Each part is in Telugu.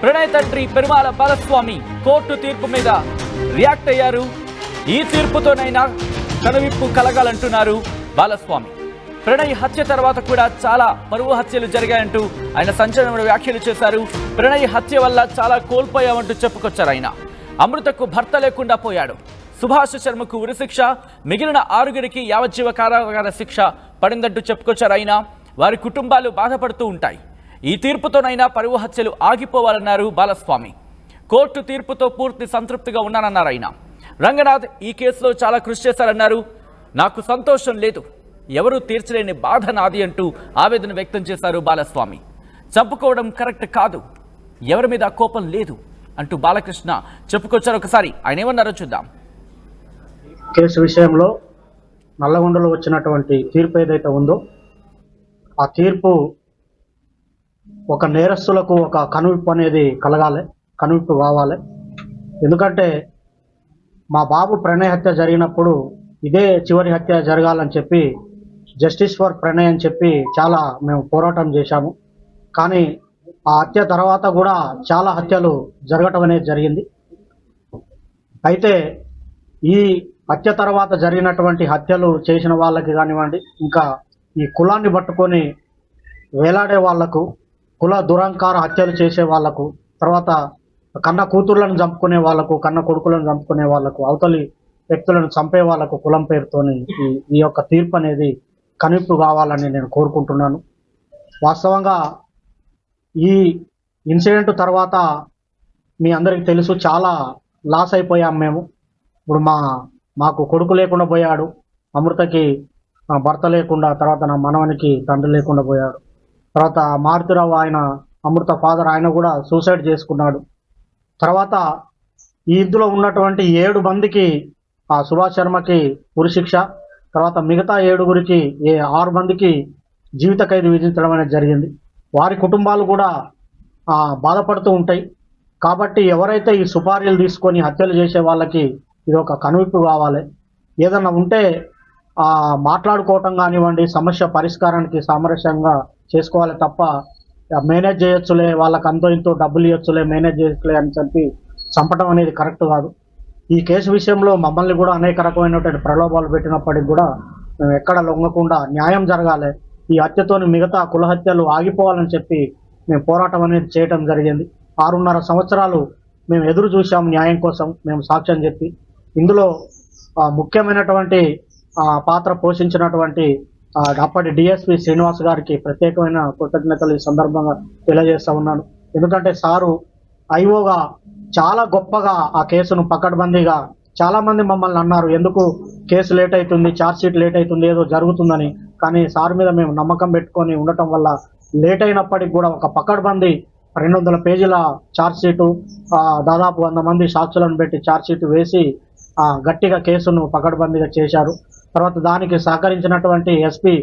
ప్రణయ్ తండ్రి పెరుమాళ బాలస్వామి కోర్టు తీర్పు మీద రియాక్ట్ అయ్యారు. ఈ తీర్పుతోనైనా కనువిప్పు కలగాలంటున్నారు బాలస్వామి. ప్రణయ్ హత్య తర్వాత కూడా చాలా పరువు హత్యలు జరిగాయంటూ ఆయన సంచలనమైన వ్యాఖ్యలు చేశారు. ప్రణయ్ హత్య వల్ల చాలా కోల్పోయామంటూ చెప్పుకొచ్చారు ఆయన. అమృతకు భర్త లేకుండా పోయాడు. సుభాష్ శర్మకు ఉరిశిక్ష, మిగిలిన 6గురికి యావజ్జీవ కారాగార శిక్ష పడిందంటూ చెప్పుకొచ్చారు ఆయన. వారి కుటుంబాలు బాధపడుతూ ఉంటాయి. ఈ తీర్పుతోనైనా పరువు హత్యలు ఆగిపోవాలన్నారు బాలస్వామి. కోర్టు తీర్పుతో పూర్తి సంతృప్తిగా ఉన్నానన్నారు ఆయన. రంగనాథ్ ఈ కేసులో చాలా కృషి చేశారన్నారు. నాకు సంతోషం లేదు, ఎవరూ తీర్చలేని బాధ నాది అంటూ ఆవేదన వ్యక్తం చేశారు బాలస్వామి. చంపుకోవడం కరెక్ట్ కాదు, ఎవరి మీద కోపం లేదు అంటూ బాలకృష్ణ చెప్పుకొచ్చారు. ఒకసారి ఆయన ఏమన్నారో చూద్దాం. కేసు విషయంలో నల్లగొండలో వచ్చినటువంటి తీర్పు ఏదైతే ఉందో ఆ తీర్పు ఒక నేరస్తులకు ఒక కనువిప్పు అనేది కలగాలి, కనువిప్పు కావాలి. ఎందుకంటే మా బాబు ప్రణయ్ హత్య జరిగినప్పుడు ఇదే చివరి హత్య జరగాలని చెప్పి జస్టిస్ ఫర్ ప్రణయ్ అని చెప్పి చాలా మేము పోరాటం చేశాము. కానీ ఆ హత్య తర్వాత కూడా చాలా హత్యలు జరగటం అనేది జరిగింది. అయితే ఈ హత్య తర్వాత జరిగినటువంటి హత్యలు చేసిన వాళ్ళకి కానివ్వండి, ఇంకా ఈ కులాన్ని పట్టుకొని వేలాడే వాళ్లకు, కుల దురంకార హత్యలు చేసే వాళ్లకు, తర్వాత కన్న కూతుర్లను చంపుకునే వాళ్లకు, కన్న కొడుకులను చంపుకునే వాళ్లకు, అవతలి వ్యక్తులను చంపే వాళ్లకు కులం పేరుతోని ఈ యొక్క తీర్పు అనేది కనువిప్పు కావాలని నేను కోరుకుంటున్నాను. వాస్తవంగా ఈ ఇన్సిడెంట్ తర్వాత మీ అందరికీ తెలుసు, చాలా లాస్ అయిపోయాం మేము. ఇప్పుడు మాకు కొడుకు లేకుండా పోయాడు, అమృతకి భర్త లేకుండా, తర్వాత నా మనవనికి తండ్రి లేకుండా పోయాడు. తర్వాత మారుతిరావు ఆయన అమృత ఫాదర్ ఆయన కూడా సూసైడ్ చేసుకున్నాడు. తర్వాత ఈ ఇందులో ఉన్నటువంటి 7 మందికి ఆ సుభాష్ శర్మకి ఉరిశిక్ష, తర్వాత మిగతా 7గురికి 6 మందికి జీవిత ఖైదు విధించడం అనేది జరిగింది. వారి కుటుంబాలు కూడా బాధపడుతూ ఉంటాయి. కాబట్టి ఎవరైతే ఈ సుపారీలు తీసుకొని హత్యలు చేసే వాళ్ళకి ఇది ఒక కనువిప్పు కావాలి. ఏదన్నా ఉంటే మాట్లాడుకోవటం కానివ్వండి, సమస్య పరిష్కారానికి సామరస్యంగా చేసుకోవాలి తప్ప మేనేజ్ చేయొచ్చులే, వాళ్ళకి అంతో ఇంతో డబ్బులు ఇవ్వచ్చులే, మేనేజ్ చేయొచ్చులే అని చెప్పి చంపడం అనేది కరెక్ట్ కాదు. ఈ కేసు విషయంలో మమ్మల్ని కూడా అనేక రకమైనటువంటి ప్రలోభాలు పెట్టినప్పటికి కూడా మేము ఎక్కడ లొంగకుండా న్యాయం జరగాలి, ఈ హత్యతోని మిగతా కుల హత్యలు ఆగిపోవాలని చెప్పి మేము పోరాటం అనేది చేయటం జరిగింది. 6.5 సంవత్సరాలు మేము ఎదురు చూసాం న్యాయం కోసం, మేము సాక్ష్యం చెప్పి. ఇందులో ముఖ్యమైనటువంటి పాత్ర పోషించినటువంటి అప్పటి డిఎస్పి శ్రీనివాస్ గారికి ప్రత్యేకమైన కృతజ్ఞతలు ఈ సందర్భంగా తెలియజేస్తా ఉన్నాను. ఎందుకంటే సారు ఐఓగా చాలా గొప్పగా ఆ కేసును పకడ్బందీగా, చాలా మంది మమ్మల్ని అన్నారు ఎందుకు కేసు లేట్ అవుతుంది, ఛార్జ్ షీట్ లేట్ అవుతుంది, ఏదో జరుగుతుందని. కానీ సార్ మీద మేము నమ్మకం పెట్టుకొని ఉండటం వల్ల లేట్ అయినప్పటికి కూడా ఒక పకడ్బందీ 200 పేజీల ఛార్జ్ షీటు, దాదాపు 100 మంది సాక్షులను పెట్టి ఛార్జ్ షీట్ వేసి గట్టిగా కేసును పకడ్బందీగా చేశారు. తర్వాత దానికి సహకరించినటువంటి ఎస్పీ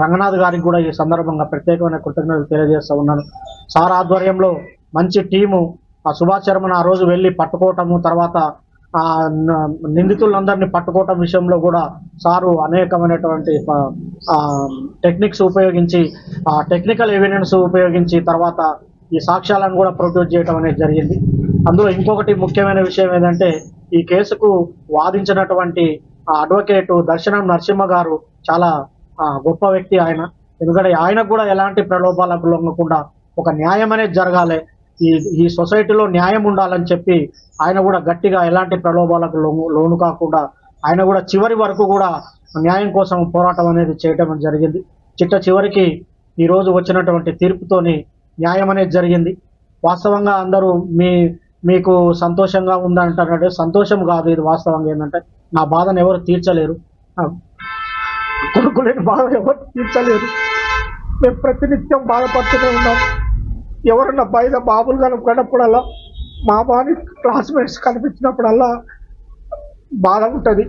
రంగనాథ్ గారికి కూడా ఈ సందర్భంగా ప్రత్యేకమైన కృతజ్ఞతలు తెలియజేస్తూ ఉన్నాను. సార్ ఆధ్వర్యంలో మంచి టీము సుభాష్ శర్మను ఆ రోజు వెళ్ళి పట్టుకోవటము, తర్వాత నిందితులందరినీ పట్టుకోవటం విషయంలో కూడా సారు అనేకమైనటువంటి టెక్నిక్స్ ఉపయోగించి, టెక్నికల్ ఎవిడెన్స్ ఉపయోగించి తర్వాత ఈ సాక్ష్యాలను కూడా ప్రొడ్యూస్ చేయడం అనేది జరిగింది. అందులో ఇంకొకటి ముఖ్యమైన విషయం ఏంటంటే ఈ కేసుకు వాదించినటువంటి అడ్వకేట్ దర్శనం నరసింహ గారు చాలా గొప్ప వ్యక్తి ఆయన. ఎందుకంటే ఆయనకు కూడా ఎలాంటి ప్రలోభాలకు లొంగకుండా ఒక న్యాయం అనేది జరగాలి, ఈ సొసైటీలో న్యాయం ఉండాలని చెప్పి ఆయన కూడా గట్టిగా ఎలాంటి ప్రలోభాలకు లోను కాకుండా ఆయన కూడా చివరి వరకు కూడా న్యాయం కోసం పోరాటం అనేది చేయటం జరిగింది. చివరికి ఈరోజు వచ్చినటువంటి తీర్పుతోని న్యాయం అనేది జరిగింది. వాస్తవంగా అందరూ మీకు సంతోషంగా ఉందంటారంటే సంతోషం కాదు, ఇది వాస్తవంగా ఏంటంటే నా బాధను ఎవరు తీర్చలేరు, కొడుకు లేని బాధ ఎవరు తీర్చలేరు. మేము ప్రతినిత్యం బాధపడుతూనే ఉన్నాం. ఎవరన్నా బయట బాబులు కనుక్కున్నప్పుడల్లా, మా బాని క్లాస్మేట్స్ కనిపించినప్పుడల్లా బాధ ఉంటుంది.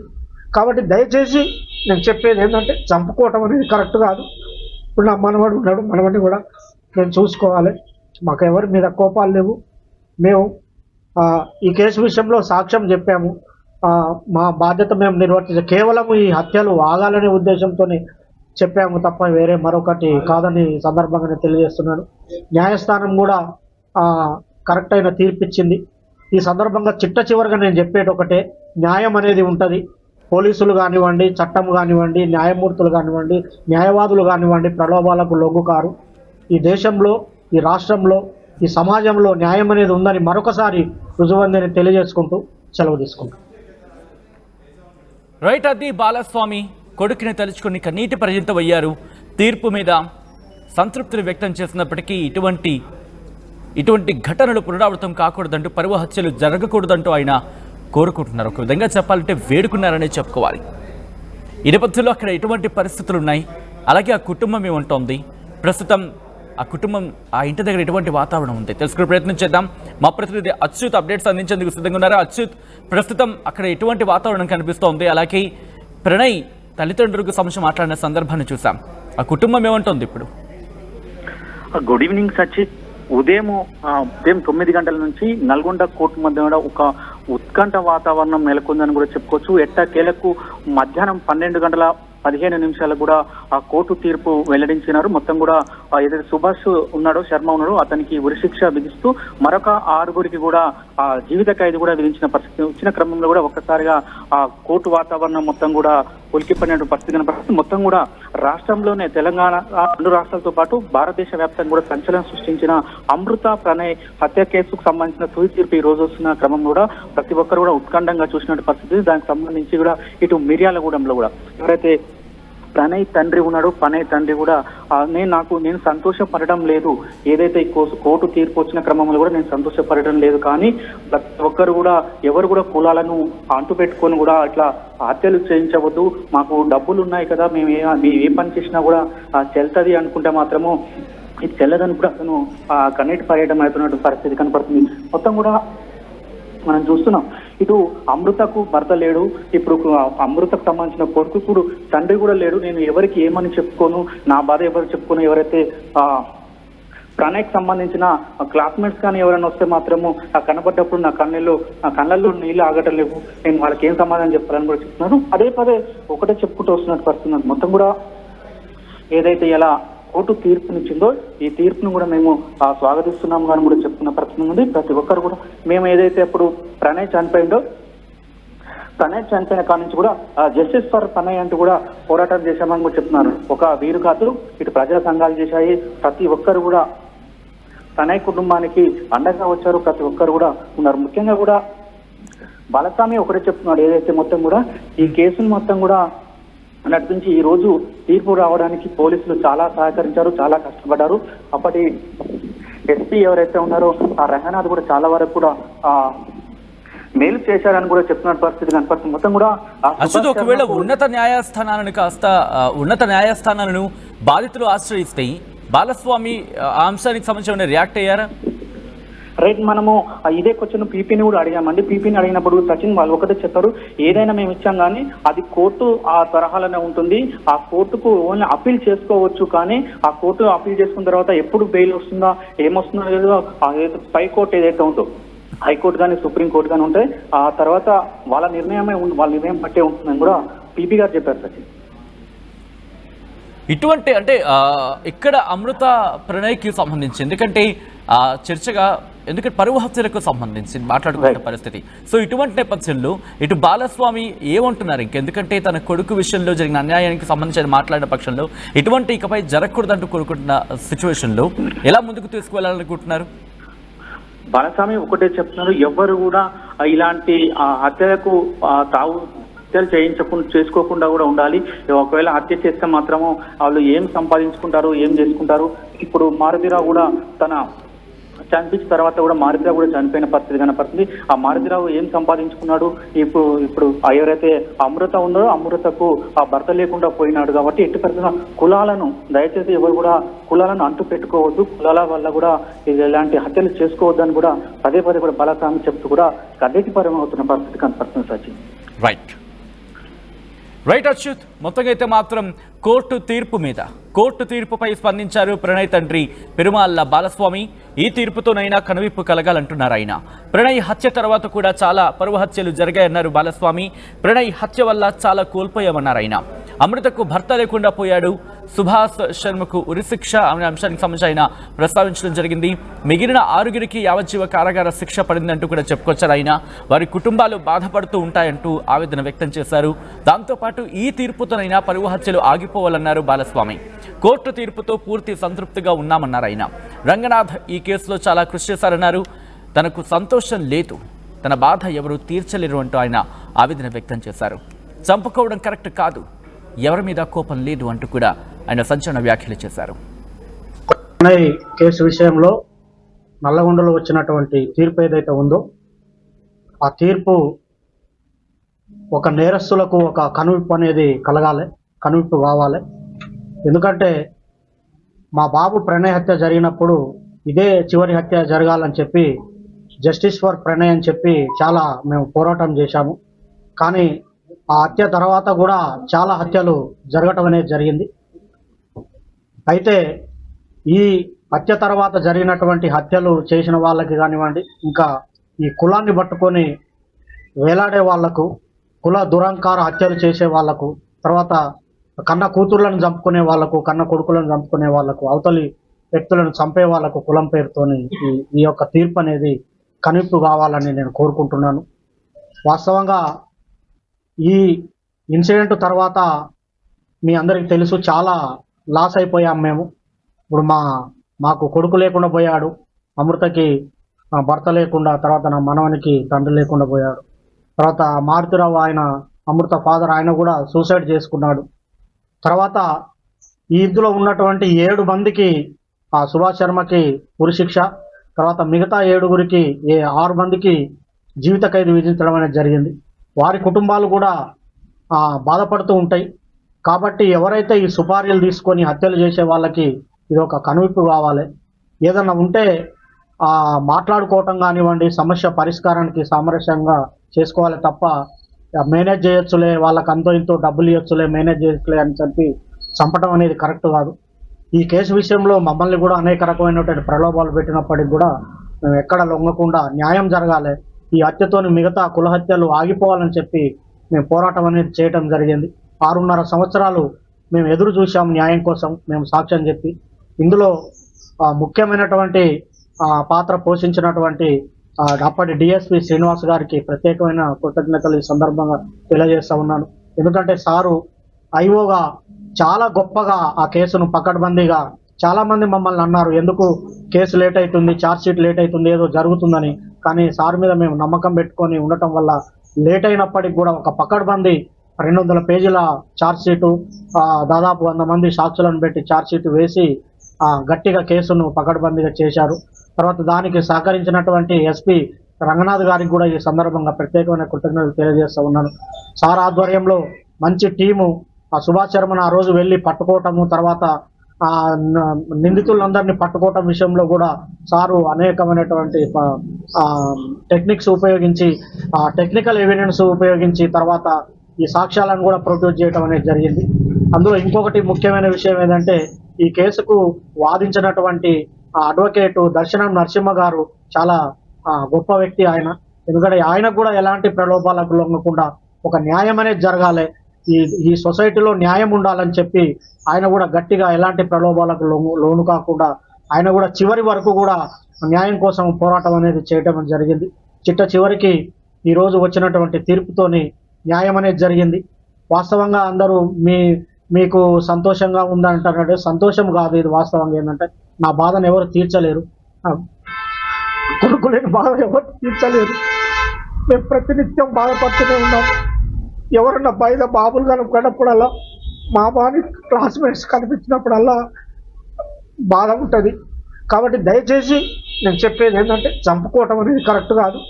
కాబట్టి దయచేసి నేను చెప్పేది ఏంటంటే చంపుకోవటం అనేది కరెక్ట్ కాదు. ఇప్పుడు నా మనవడు ఉన్నాడు, మనవడిని కూడా నేను చూసుకోవాలి. మాకు ఎవరి మీద కోపాలు లేవు. మేము ఈ కేసు విషయంలో సాక్ష్యం చెప్పాము, మా బాధ్యత మేము నిర్వర్తించాం. కేవలం ఈ హత్యలు ఆగాలనే ఉద్దేశంతోనే చెప్పాము తప్ప వేరే మరొకటి కాదని సందర్భంగా నేను తెలియజేస్తున్నాను. న్యాయస్థానం కూడా కరెక్ట్ అయిన తీర్పు ఇచ్చింది. ఈ సందర్భంగా చిట్ట చివరిగా నేను చెప్పేది ఒకటే, న్యాయం అనేది ఉంటుంది. పోలీసులు కానివ్వండి, చట్టం కానివ్వండి, న్యాయమూర్తులు కానివ్వండి, న్యాయవాదులు కానివ్వండి ప్రలోభాలకు లొంగుకారు. ఈ దేశంలో, ఈ రాష్ట్రంలో, ఈ సమాజంలో న్యాయం అనేది ఉందని మరొకసారి రుజువందని తెలియజేసుకుంటూ సెలవు తీసుకుంటాం. రైట్, అది బాలస్వామి కొడుకుని తలుచుకుని కన్నీటి పర్యంతమయ్యారు. తీర్పు మీద సంతృప్తిని వ్యక్తం చేసినప్పటికీ ఇటువంటి ఘటనలు పునరావృతం కాకూడదంటూ పరువు హత్యలు జరగకూడదంటూ ఆయన కోరుకుంటున్నారు. ఒక విధంగా చెప్పాలంటే వేడుకున్నారనే చెప్పుకోవాలి. ఈ నేపథ్యంలో అక్కడ ఎటువంటి పరిస్థితులు ఉన్నాయి, అలాగే ఆ కుటుంబం ఏముంటోంది, ప్రస్తుతం ఆ కుటుంబం ఆ ఇంటి దగ్గర ఎటువంటి వాతావరణం ఉంది తెలుసుకునే ప్రయత్నం చేద్దాం. మా ప్రతినిధి అచ్యుత్ అప్డేట్స్ అందించేందుకు సిద్ధంగా ఉన్నారు. అచ్యుత్, ప్రస్తుతం అక్కడ ఎటువంటి వాతావరణం కనిపిస్తోంది, అలాగే ప్రణయ్ తల్లిదండ్రులకు సమస్య మాట్లాడిన సందర్భాన్ని చూసాం. ఆ కుటుంబం ఏమంటోంది ఇప్పుడు? Good evening Sachin. ఉదయం 9 గంటల నుంచి నల్గొండ కోర్టు మధ్య కూడా ఒక ఉత్కంఠ వాతావరణం నెలకొందని కూడా చెప్పుకోవచ్చు. ఎట్టకేలకు మధ్యాహ్నం 12:15 కూడా ఆ కోర్టు తీర్పు వెల్లడించినారు. మొత్తం కూడా ఏదైతే సుభాష్ ఉన్నాడో, శర్మ ఉన్నాడో, అతనికి ఉరిశిక్ష విధిస్తూ మరొక 6 కూడా జీవిత ఖైదు కూడా విధించిన పరిస్థితి వచ్చిన క్రమంలో కూడా ఒక్కసారిగా ఆ కోర్టు వాతావరణం మొత్తం కూడా ఉలికిపడిన పరిస్థితి కనపడుతుంది. మొత్తం కూడా రాష్ట్రంలోనే తెలంగాణ, 2 రాష్ట్రాలతో పాటు భారతదేశ వ్యాప్తంగా కూడా సంచలనం సృష్టించిన అమృత ప్రణయ్ హత్య కేసుకు సంబంధించిన తుది తీర్పు ఈ రోజు వస్తున్న క్రమం కూడా ప్రతి ఒక్కరు కూడా ఉత్కంఠంగా చూసినట్టు పరిస్థితి. దానికి సంబంధించి కూడా ఇటు మిర్యాలగూడెంలో కూడా ఎవరైతే ప్రణయ్ తండ్రి ఉన్నాడు, ప్రణయ్ తండ్రి కూడా నేను సంతోషపడడం లేదు, ఏదైతే ఈ కోర్టు తీర్పు వచ్చిన క్రమంలో కూడా నేను సంతోషపడడం లేదు, కానీ ప్రతి ఒక్కరు కూడా ఎవరు కూడా కులాలను అంటు పెట్టుకొని కూడా ఇట్లా హత్యలు చేయించవద్దు, మాకు డబ్బులు ఉన్నాయి కదా, మేము ఏ పని చేసినా కూడా చెల్తది అనుకుంటే మాత్రము ఇది చెల్లదని కూడా అతను కన్నీటి పర్యటన అవుతున్నట్టు పరిస్థితి కనపడుతుంది. మొత్తం కూడా మనం చూస్తున్నాం, ఇటు అమృతకు భర్త లేడు, ఇప్పుడు అమృతకు సంబంధించిన కొడుకు ఇప్పుడు తండ్రి కూడా లేడు. నేను ఎవరికి ఏమని చెప్పుకోను, నా బాధ ఎవరు చెప్పుకోను, ఎవరైతే ప్రణయ్కి సంబంధించిన క్లాస్మేట్స్ కానీ ఎవరైనా వస్తే మాత్రము కనబడ్డప్పుడు నా కళ్ళల్లో నీళ్ళు ఆగటం లేవు, నేను వాళ్ళకి ఏం సమాధానం చెప్పాలని కూడా చెప్తున్నాను. అదే పదే ఒకటే చెప్పుకుంటూ వస్తున్నట్టు పరిస్థితి. మొత్తం కూడా ఏదైతే ఇలా కోర్టు తీర్పునిచ్చిందో ఈ తీర్పును కూడా మేము స్వాగతిస్తున్నాం కానీ కూడా చెప్తున్న పరిస్థితి ఉంది. ప్రతి ఒక్కరు కూడా మేము ఏదైతే అప్పుడు ప్రణయ్ చనిపోయిన కాడి నుంచి కూడా జస్టిస్ ఫర్ ప్రణయ్ అంటూ కూడా పోరాటం చేశామని కూడా చెప్తున్నారు. ఒక వీరు కాదు, ఇటు ప్రజా సంఘాలు చేశాయి, ప్రతి ఒక్కరు కూడా ప్రణయ్ కుటుంబానికి అండగా వచ్చారు, ప్రతి ఒక్కరు కూడా ఉన్నారు. ముఖ్యంగా కూడా బాలస్వామి ఒకటే చెప్తున్నాడు, ఏదైతే మొత్తం కూడా ఈ కేసును మొత్తం కూడా నడిపించి ఈ రోజు తీర్పు రావడానికి పోలీసులు చాలా సహకరించారు, చాలా కష్టపడ్డారు. అప్పటి ఎస్పీ ఎవరైతే ఉన్నారో ఆ రంగనాథ్ కూడా చాలా వరకు కూడా మేలు చేశారని కూడా చెప్తున్న పరిస్థితి కనపడుతుంది. మొత్తం కూడా అసలు ఒకవేళ ఉన్నత న్యాయస్థానాలను బాధితులు ఆశ్రయిస్తే బాలస్వామి ఆ అంశానికి సంబంధించిన రియాక్ట్ అయ్యారా? రైట్, మనము ఇదే క్వశ్చన్ పీపీని కూడా అడిగామండి. పీపీని అడిగినప్పుడు సచిన్ వాళ్ళు ఒకటే చెప్పారు, ఏదైనా మేము ఇచ్చాం కానీ అది కోర్టు ఆ తరహాలోనే ఉంటుంది, ఆ కోర్టుకు ఓన్లీ అప్పీల్ చేసుకోవచ్చు, కానీ ఆ కోర్టు అప్పీల్ చేసుకున్న తర్వాత ఎప్పుడు బెయిల్ వస్తుందా ఏమొస్తుందో లేదో పై కోర్టు ఏదైతే ఉందో హైకోర్టు కానీ సుప్రీంకోర్టు కానీ ఉంటాయి, ఆ తర్వాత వాళ్ళ నిర్ణయం బట్టే ఉంటుందని కూడా పీపీ గారు చెప్పారు సచిన్. ఇటువంటి అంటే ఇక్కడ అమృత ప్రణయ్కి సంబంధించి ఎందుకంటే చర్చగా ఎందుకంటే పరువు హత్యలకు సంబంధించి మాట్లాడుకునే పరిస్థితి. సో ఇటువంటి నేపథ్యంలో ఇటు బాలస్వామి ఏమంటున్నారు, ఇంకెందుకంటే తన కొడుకు విషయంలో జరిగిన అన్యాయానికి సంబంధించి మాట్లాడిన పక్షంలో ఇటువంటి ఇకపై జరగకూడదంటూ కోరుకుంటున్న సిచ్యువేషన్లో ఎలా ముందుకు తీసుకువెళ్ళాలనుకుంటున్నారు? బాలస్వామి ఒకటే చెప్తున్నారు, ఎవరు కూడా ఇలాంటి హత్యలకు హత్యలు చేసుకోకుండా కూడా ఉండాలి. ఒకవేళ హత్య చేస్తే మాత్రము వాళ్ళు ఏం సంపాదించుకుంటారు, ఏం చేసుకుంటారు. ఇప్పుడు మారుతిరావు కూడా తన చనిపించిన తర్వాత కూడా మారుతిరావు కూడా చనిపోయిన పరిస్థితి కనపడుతుంది. ఆ మారుతిరావు ఏం సంపాదించుకున్నాడు, ఇప్పుడు ఎవరైతే అమృత ఉందో అమృతకు ఆ భర్త లేకుండా పోయినాడు. కాబట్టి ఎట్టి పరిస్థితుల్లో కులాలను దయచేసి ఎవరు కూడా కులాలను అంటు పెట్టుకోవద్దు, కులాల వల్ల కూడా ఇలాంటి హత్యలు చేసుకోవద్దు అని కూడా పదే కూడా బాలస్వామి చెప్తూ కూడా కడ్డేటిపరం అవుతున్న పరిస్థితి కనపడుతుంది సచిన్. రైట్ అచ్యుత్, మొత్తంగా అయితే మాత్రం కోర్టు తీర్పుపై స్పందించారు ప్రణయ్ తండ్రి పెరుమాళ్ల బాలస్వామి. ఈ తీర్పుతోనైనా కనువిప్పు కలగాలంటున్నారు ఆయన. ప్రణయ్ హత్య తర్వాత కూడా చాలా పరువు హత్యలు జరిగాయన్నారు బాలస్వామి. ప్రణయ్ హత్య వల్ల చాలా కోల్పోయామన్నారు ఆయన. అమృతకు భర్త లేకుండా పోయాడు, సుభాష్ శర్మకు ఉరిశిక్ష అనే అంశానికి సంబంధించి ఆయన ప్రస్తావించడం జరిగింది. మిగిలిన 6గురికి యావజ్జీవ కారాగార శిక్ష పడిందంటూ కూడా చెప్పుకొచ్చారు. ఆయన వారి కుటుంబాలు బాధపడుతూ ఉంటాయంటూ ఆవేదన వ్యక్తం చేశారు. దాంతోపాటు ఈ తీర్పుతోనైనా పరువు హత్యలు ఆగిపోవాలన్నారు బాలస్వామి. కోర్టు తీర్పుతో పూర్తి సంతృప్తిగా ఉన్నామన్నారు ఆయన. రంగనాథ్ ఈ కేసులో చాలా కృషి చేశారన్నారు. తనకు సంతోషం లేదు, తన బాధ ఎవరు తీర్చలేరు అంటూ ఆయన ఆవేదన వ్యక్తం చేశారు. చంపుకోవడం కరెక్ట్ కాదు, ఎవరి మీద కోపం లేదు అంటూ కూడా ఆయన సంచలన వ్యాఖ్యలు చేశారు. కేసు విషయంలో నల్లగొండలో వచ్చినటువంటి తీర్పు ఏదైతే ఉందో ఆ తీర్పు ఒక నేరస్తులకు ఒక కనువిప్పు అనేది కలగాలి, కనువిప్పు కావాలి. ఎందుకంటే మా బాబు ప్రణయ్ హత్య జరిగినప్పుడు ఇదే చివరి హత్య జరగాలని చెప్పి జస్టిస్ ఫర్ ప్రణయ్ అని చెప్పి చాలా మేము పోరాటం చేశాము. కానీ ఆ హత్య తర్వాత కూడా చాలా హత్యలు జరగటం అనేది జరిగింది. అయితే ఈ హత్య తర్వాత జరిగినటువంటి హత్యలు చేసిన వాళ్ళకి కానివ్వండి, ఇంకా ఈ కులాన్ని పట్టుకొని వేలాడే వాళ్లకు, కుల దురంకార హత్యలు చేసే వాళ్లకు, తర్వాత కన్న కూతుర్లను చంపుకునే వాళ్లకు, కన్న కొడుకులను చంపుకునే వాళ్లకు, అవతలి వ్యక్తులను చంపే వాళ్లకు కులం పేరుతోని ఈ యొక్క తీర్పు అనేది కనువిప్పు కావాలని నేను కోరుకుంటున్నాను. వాస్తవంగా ఈ ఇన్సిడెంట్ తర్వాత మీ అందరికీ తెలుసు, చాలా లాస్ అయిపోయాం మేము. ఇప్పుడు మాకు కొడుకు లేకుండా పోయాడు, అమృతకి భర్త లేకుండా, తర్వాత నా మనవనికి తండ్రి లేకుండా పోయాడు. తర్వాత మారుతిరావు ఆయన అమృత ఫాదర్ ఆయన కూడా సూసైడ్ చేసుకున్నాడు. తర్వాత ఈ ఇందులో ఉన్నటువంటి 7 మందికి సుభాష్ శర్మకి ఉరిశిక్ష, తర్వాత మిగతా 7గురికి 6 మందికి జీవిత ఖైదు విధించడం అనేది జరిగింది. వారి కుటుంబాలు కూడా బాధపడుతూ ఉంటాయి. కాబట్టి ఎవరైతే ఈ సుపారీలు తీసుకొని హత్యలు చేసే వాళ్ళకి ఇది ఒక కనువిప్పు కావాలి. ఏదన్నా ఉంటే మాట్లాడుకోవటం కానివ్వండి, సమస్య పరిష్కారానికి సామరస్యంగా చేసుకోవాలి తప్ప మేనేజ్ చేయొచ్చులే, వాళ్ళకి అంతో ఇంతో డబ్బులు ఇవ్వచ్చులే, మేనేజ్ చేయొచ్చులే అని చెప్పి చంపడం అనేది కరెక్ట్ కాదు. ఈ కేసు విషయంలో మమ్మల్ని కూడా అనేక రకమైనటువంటి ప్రలోభాలు పెట్టినప్పటికి కూడా మేము ఎక్కడ లొంగకుండా న్యాయం జరగాలి, ఈ హత్యతోని మిగతా కుల హత్యలు ఆగిపోవాలని చెప్పి మేము పోరాటం అనేది చేయటం జరిగింది. 6.5 సంవత్సరాలు మేము ఎదురు చూసాం న్యాయం కోసం, మేము సాక్ష్యం చెప్పి. ఇందులో ముఖ్యమైనటువంటి పాత్ర పోషించినటువంటి అప్పటి డిఎస్పి శ్రీనివాస్ గారికి ప్రత్యేకమైన కృతజ్ఞతలు ఈ సందర్భంగా తెలియజేస్తా ఉన్నాను. ఎందుకంటే సారు ఐఓగా చాలా గొప్పగా ఆ కేసును పకడ్బందీగా, చాలా మంది మమ్మల్ని అన్నారు ఎందుకు కేసు లేట్ అవుతుంది, ఛార్జ్ షీట్ లేట్ అవుతుంది, ఏదో జరుగుతుందని. కానీ సార్ మీద మేము నమ్మకం పెట్టుకొని ఉండటం వల్ల లేట్ అయినప్పటికీ కూడా ఒక పకడ్బందీ 200 పేజీల ఛార్జ్ షీటు, దాదాపు 100 మంది సాక్షులను పెట్టి ఛార్జ్ షీట్ వేసి గట్టిగా కేసును పకడ్బందీగా చేశారు. తర్వాత దానికి సహకరించినటువంటి ఎస్పీ రంగనాథ్ గారికి కూడా ఈ సందర్భంగా ప్రత్యేకమైన కృతజ్ఞతలు తెలియజేస్తూ ఉన్నాను. సార్ ఆధ్వర్యంలో మంచి టీము సుభాష్ శర్మను ఆ రోజు వెళ్ళి పట్టుకోవటము, తర్వాత నిందితులందరినీ పట్టుకోవటం విషయంలో కూడా సారు అనేకమైనటువంటి టెక్నిక్స్ ఉపయోగించి, టెక్నికల్ ఎవిడెన్స్ ఉపయోగించి తర్వాత ఈ సాక్ష్యాలను కూడా ప్రొడ్యూస్ చేయడం అనేది జరిగింది. అందులో ఇంకొకటి ముఖ్యమైన విషయం ఏంటంటే ఈ కేసుకు వాదించినటువంటి అడ్వకేటు దర్శనం నరసింహ గారు చాలా గొప్ప వ్యక్తి ఆయన. ఎందుకంటే ఆయనకు కూడా ఎలాంటి ప్రలోభాలకు లొంగకుండా ఒక న్యాయం అనేది జరగాలి, ఈ సొసైటీలో న్యాయం ఉండాలని చెప్పి ఆయన కూడా గట్టిగా ఎలాంటి ప్రలోభాలకు లోను కాకుండా ఆయన కూడా చివరి వరకు కూడా న్యాయం కోసం పోరాటం అనేది చేయటం జరిగింది. చివరికి ఈరోజు వచ్చినటువంటి తీర్పుతోని న్యాయం అనేది జరిగింది. వాస్తవంగా అందరూ మీకు సంతోషంగా ఉందంటారంటే సంతోషం కాదు, ఇది వాస్తవంగా ఏంటంటే నా బాధను ఎవరు తీర్చలేరు, కొడుకు లేని బాధ ఎవరు తీర్చలేరు. మేము ప్రతినిత్యం బాధపడుతూనే ఉన్నాం. ఎవరన్నా బయట బాబులు కనపడినప్పుడల్లా, మా బాని క్లాస్మేట్స్ కనిపించినప్పుడల్లా బాధ ఉంటుంది. కాబట్టి దయచేసి నేను చెప్పేది ఏంటంటే చంపుకోవటం అనేది కరెక్ట్ కాదు.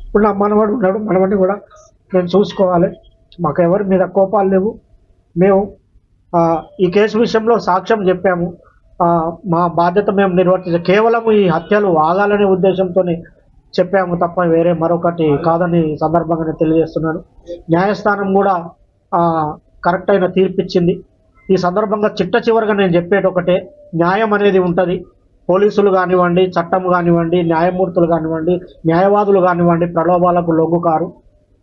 ఇప్పుడు నా మనవడు ఉన్నాడు, మనవడిని కూడా మేము చూసుకోవాలి. మాకు ఎవరి మీద కోపాలు లేవు. మేము ఈ కేసు విషయంలో సాక్ష్యం చెప్పాము, మా బాధ్యత మేము నిర్వర్తించాం. కేవలం ఈ హత్యలు ఆగాలనే ఉద్దేశంతోనే చెప్పాము తప్ప వేరే మరొకటి కాదని సందర్భంగా నేను తెలియజేస్తున్నాను. న్యాయస్థానం కూడా కరెక్ట్ అయిన తీర్పిచ్చింది. ఈ సందర్భంగా చివరిగా నేను చెప్పేది ఒకటే, న్యాయం అనేది ఉంటుంది. పోలీసులు కానివ్వండి, చట్టం కానివ్వండి, న్యాయమూర్తులు కానివ్వండి, న్యాయవాదులు కానివ్వండి ప్రలోభాలకు లొంగు కారు.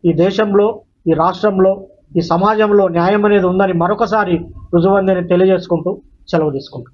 ఈ దేశంలో, ఈ రాష్ట్రంలో ఈ సమాజంలో న్యాయం అనేది ఉందని మరొకసారి రుజువందని తెలియజేసుకుంటూ సెలవు తీసుకుంటాం.